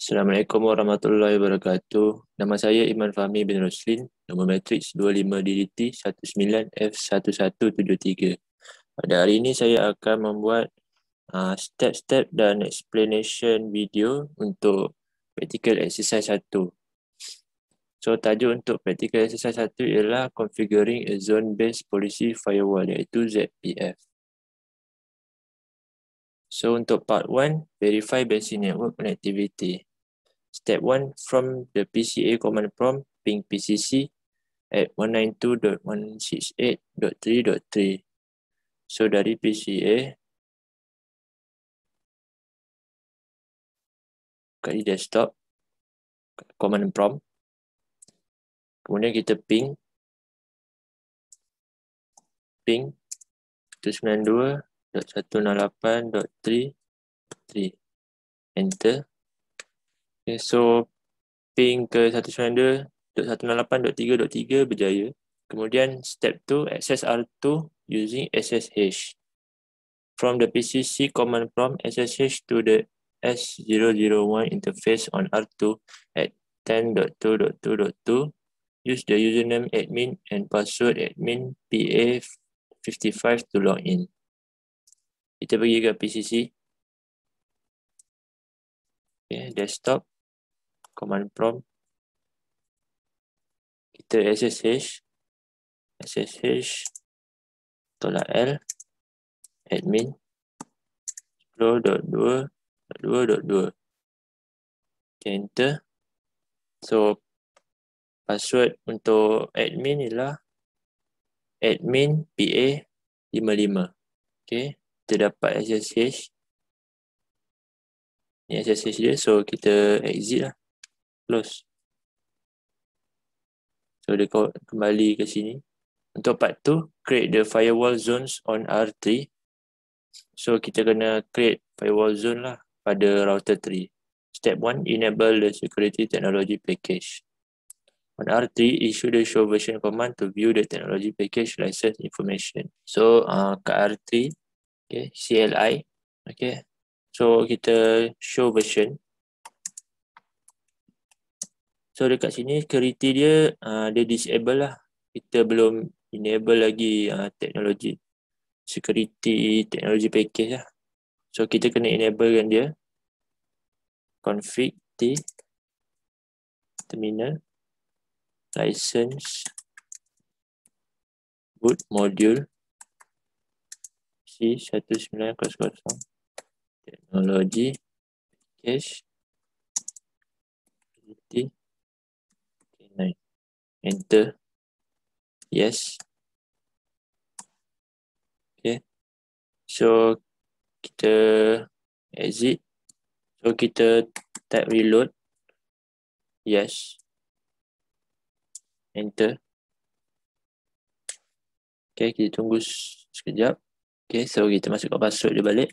Assalamualaikum warahmatullahi wabarakatuh. Nama saya Iman Fahmi bin Roslin, nombor matriks 25DDT 19F1173. Pada hari ini saya akan membuat step-step dan explanation video untuk practical exercise 1. So, tajuk untuk practical exercise 1 ialah Configuring a Zone-Based Policy Firewall, iaitu ZPF. So, untuk part 1, verify basic network connectivity. Step 1, from the PCA command prompt, ping PCC at 192.168.3.3. So, dari PCA, kat desktop, command prompt. Kemudian kita ping 192.168.3.3. Enter. Okay, so, ping ke 192.168.3.3 berjaya. Kemudian step 2, access R2 using SSH. From the PCC command prompt, SSH to the S001 interface on R2 at 10.2.2.2. Use the username admin and password admin PA55 to log in. Kita pergi ke PCC. Okay, desktop, command prompt. Kita SSH -L admin 10.2.2.2. Enter. So, password untuk admin ialah admin PA55. Okay, kita dapat SSH. Ni SSH dia, so kita exit lah. Close. So, dia kembali ke sini. Untuk part 2, create the firewall zones on R3. So, kita kena create firewall zone lah pada router 3. Step 1, enable the security technology package. On R3, issue the show version command to view the technology package license information. So, kat R3, okay, CLI, okay. So, kita show version. So, dekat sini security dia, dia disable lah. Kita belum enable lagi teknologi security technology package lah. So, kita kena enable kan dia. Config T terminal license boot module C1900 teknologi package enter. Yes. Okay. So, kita exit. So, kita type reload. Yes. Enter. Okay, kita tunggu sekejap. Okay, so kita masukkan password dia balik.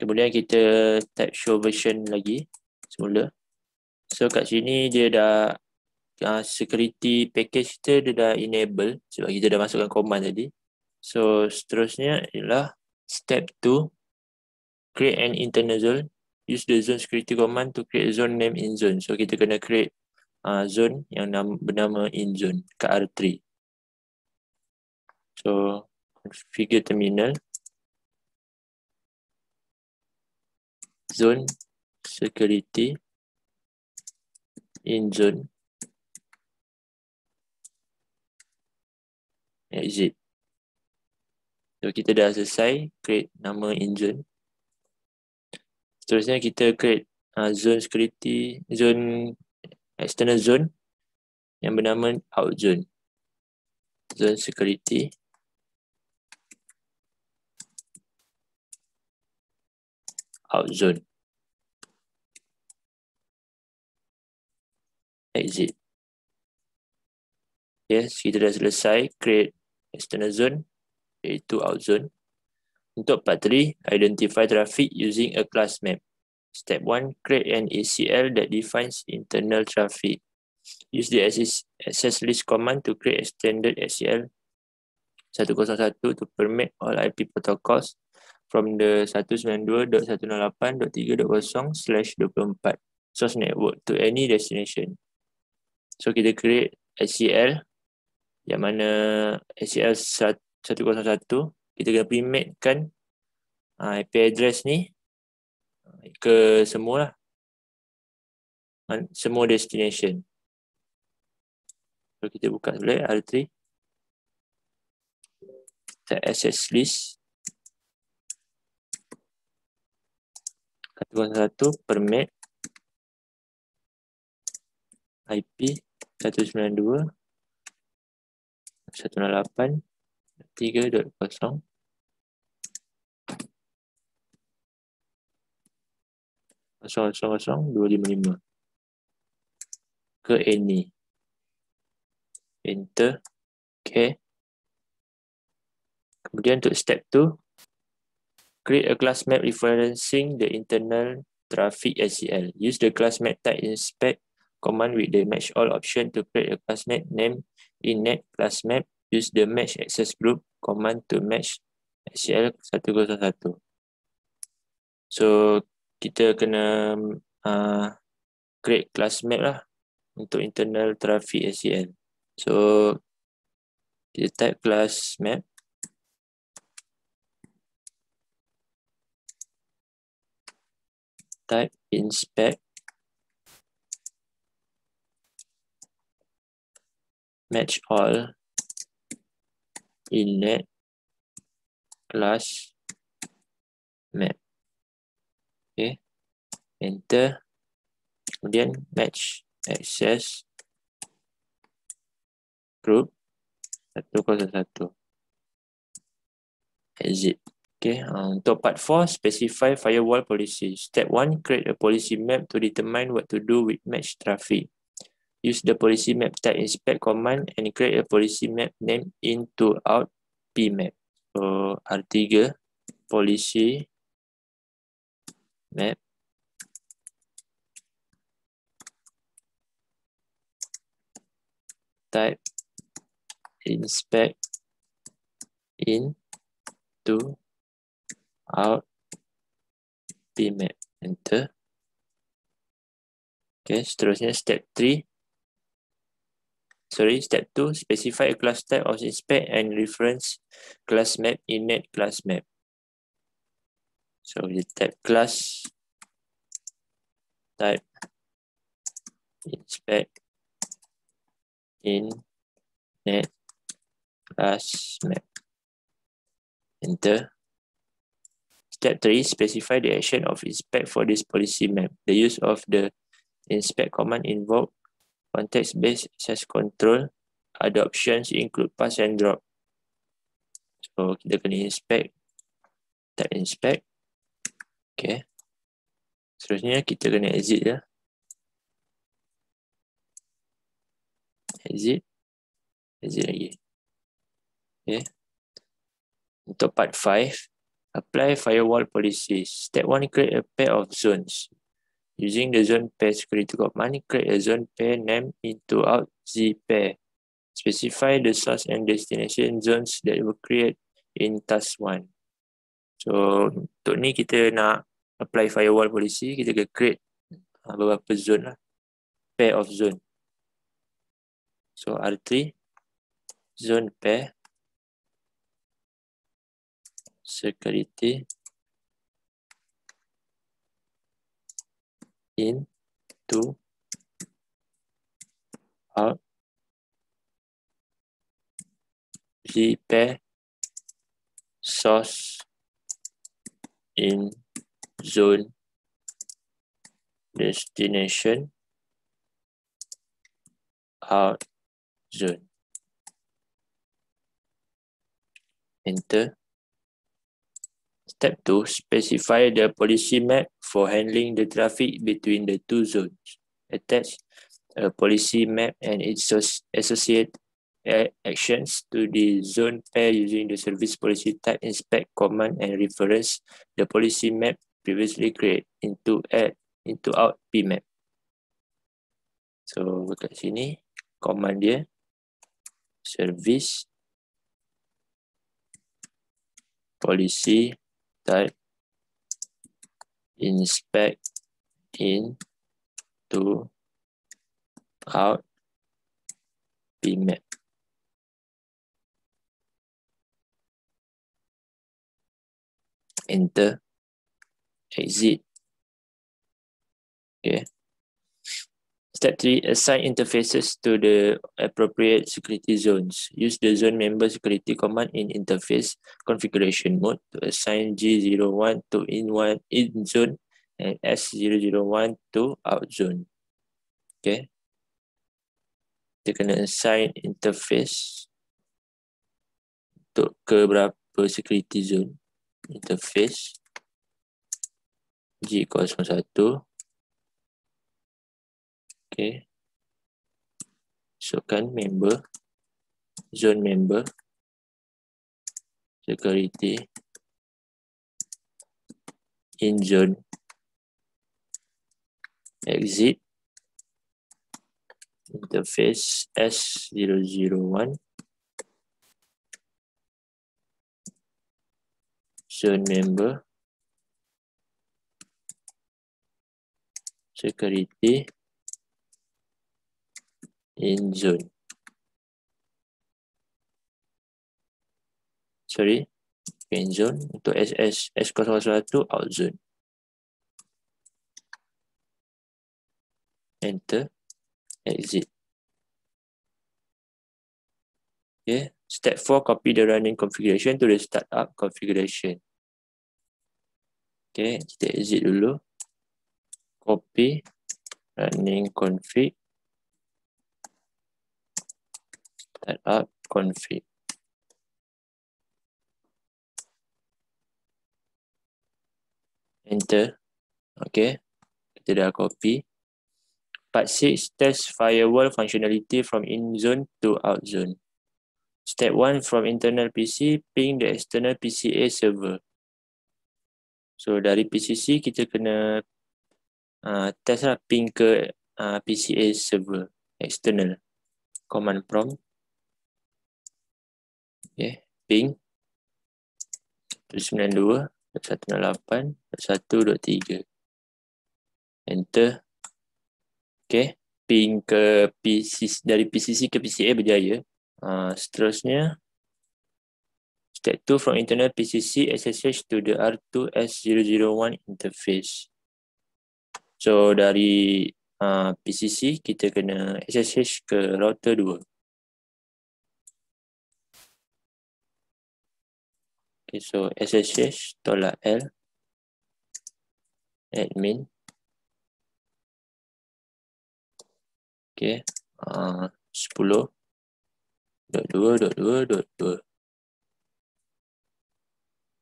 Kemudian kita type show version lagi semula. So, kat sini dia dah security package kita dia dah enable sebab kita dah masukkan command tadi. So, seterusnya ialah step 2, create an internal zone. Use the zone security command to create a zone name in zone. So, kita kena create zone yang bernama in zone kat R3. So, configure terminal. Zone security in zone. Exit. So, kita dah selesai create nama in zone. Seterusnya kita create zone security, zone external zone yang bernama out zone. Zone security out zone. Exit. Yes, kita dah selesai create external zone iaitu out zone. Untuk part 3, identify traffic using a class map. Step 1, create an ACL that defines internal traffic. Use the access list command to create extended ACL 101 to permit all IP protocols from the 192.168.3.0/24. source network to any destination. So kita create SCL yang mana SCL 101, kita kena primatkan IP address ni ke semua lah, semua destination. So kita buka dulu R3, kita access list 101 permit IP 192 108 3.0 000-255 ke any. Enter. Okay. Kemudian untuk step 2, create a class map referencing the internal traffic SCL. Use the class map type inspect command with the match all option to create a class map name in net class map. Use the match access group command to match SCL 101. So kita kena create class map lah untuk internal traffic SCL. So kita type class map, type inspect match all innet class map. Okay, enter. Kemudian match access group 101. Exit. Okay, untuk part 4, specify firewall policy. Step 1, create a policy map to determine what to do with match traffic. Use the policy map type inspect command and create a policy map name into out pmap. So R3 policy map type inspect into out pmap. Enter. Okay, seterusnya step 2, specify a class type of inspect and reference class map in net class map. So we type class type inspect in net class map. Enter. Step 3, specify the action of inspect for this policy map. The use of the inspect command invoke context-based access control. Other options include pass and drop. So kita kena inspect, type inspect. Okay. Seterusnya kita kena exit ya. Exit lagi. Okay. Untuk part 5, apply firewall policies. Step 1, create a pair of zones. Using the zone pair security command, create a zone pair name into out z pair. Specify the source and destination zones that were created in task 1. So untuk ni kita nak apply firewall policy, kita kena create beberapa zone lah, pair of zone. So R3 zone pair security in to out z pair source in zone destination out zone. Enter. Step 2, specify the policy map for handling the traffic between the two zones. Attach a policy map and its associated actions to the zone pair using the service policy type inspect command and reference the policy map previously created into out pmap. So kat sini command dia service policy type inspect in to out pmap. Enter, exit. Okay. Step 3, assign interfaces to the appropriate security zones. Use the zone member security command in interface configuration mode to assign G01 to in zone and S001 to out zone. Okay. Kita kena assign interface untuk ke berapa security zone. Interface G01. Okay. Masukkan member, zone member, security, in zone, exit, interface S001, zone member, security, in zone. Sorry, in zone untuk S001 out zone. Enter, exit. Okay, step 4, copy the running configuration to the startup configuration. Okay, kita exit dulu. Copy running config, startup config. Enter. Okay, kita dah copy. Part 6, test firewall functionality from in zone to out zone. Step 1, from internal PC, ping the external PCA server. So dari PCC kita kena test lah, ping ke PCA server external. Command prompt. Okay, ping 192.168.1.3. Enter. Okay, ping ke PCC, dari PCC ke PCA berjaya. Seterusnya, step 2, from internal PCC SSH to the R2S001 interface. So dari PCC kita kena SSH ke router 2. Okay, so SSH $L admin. Okay, 10.2.2.2.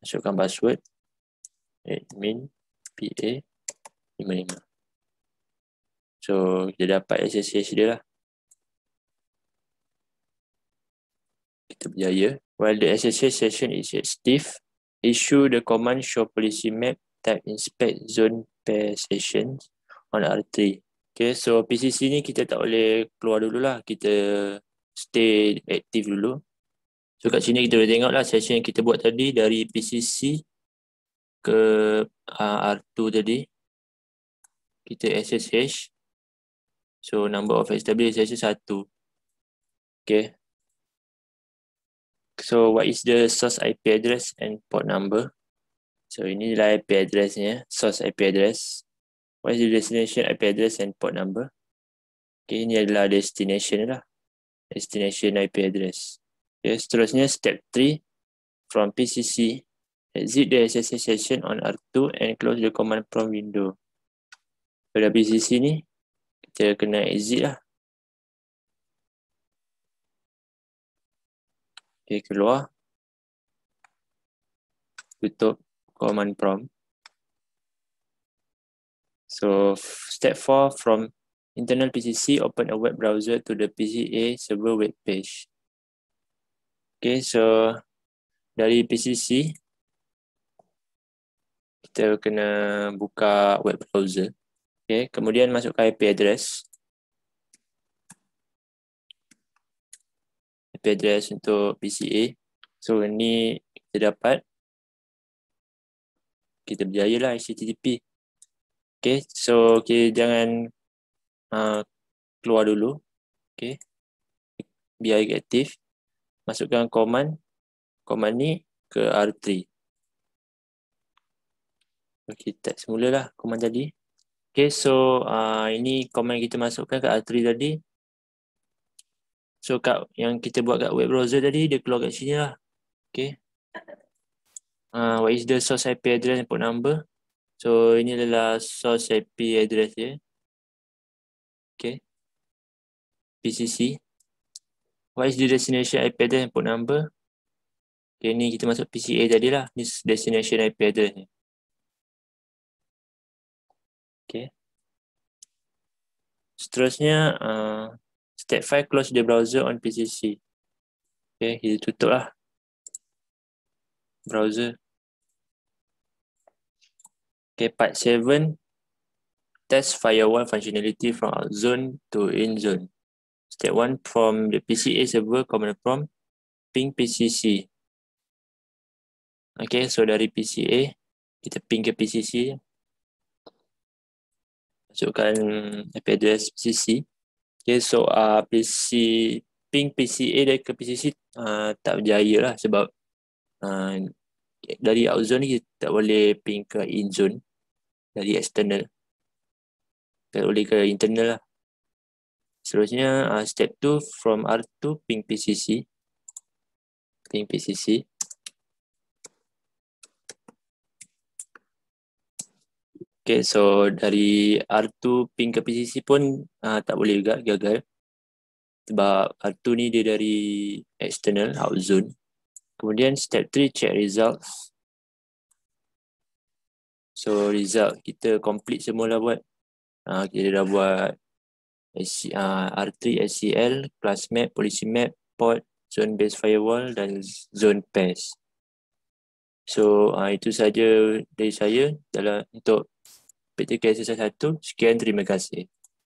Masukkan password admin PA 55. So kita dapat SSH dia lah. Kita berjaya. While the SSH session is active, issue the command show policy map type inspect zone pair sessions on R3. Okay, so PCC ni kita tak boleh keluar dulu lah. Kita stay aktif dulu. So kat sini kita boleh tengok lah session yang kita buat tadi dari PCC ke R2 tadi. Kita SSH. So number of established session 1. Okay. So what is the source IP address and port number? So inilah IP addressnya, source IP address. What is the destination IP address and port number? Okay, ini adalah destination lah. Destination IP address. Okay, seterusnya step 3, from PCC, exit the SSH session on R2 and close the command prompt window. Pada PCC ni, kita kena exit lah. Okay, keluar. Tutup command prompt. So step 4, from internal PCC, open a web browser to the PCA server web page. Okay, so dari PCC, kita kena buka web browser. Okay, kemudian masukkan IP address. IP address untuk PCA. So ni kita dapat. Kita berjaya lah HTTP. Okay, so jangan keluar dulu. Okay. BI aktif. Masukkan command ni ke R3. Okay, type semula lah command tadi. Okay, so ini command kita masukkan ke R3 tadi. So yang kita buat kat web browser tadi, dia keluar kat sini lah. Okay. What is the source IP address and port number? So ini adalah source IP address dia. Okay. PCC. What is the destination IP address and port number? Okay, ni kita masuk PCA tadi lah. Ni destination IP address ni. Okay. Seterusnya, step 5, close the browser on PCC. Okay, kita tutup lah browser. Okay, part 7, test firewall functionality from out zone to in zone. Step 1, from the PCA server command prompt, ping PCC. Okay, so dari PCA, kita ping ke PCC. Masukkan IP address PCC. Okay, so ping PCA dari ke PCC tak berjaya lah sebab dari out zone ni kita tak boleh ping ke in zone dari external. Tak boleh ke internal lah. Seterusnya step 2, from R2 ping PCC. Ping PCC. Okay, so dari R2 ping ke PCC pun tak boleh juga, gagal. Sebab R2 ni dia dari external, out zone. Kemudian step 3, check results. So result kita complete semua lah buat. Kita dah buat R3, SCL, class map, policy map, port, zone based firewall dan zone pairs. So itu saja dari saya dalam untuk PTK SSL 1. Sekian, terima kasih.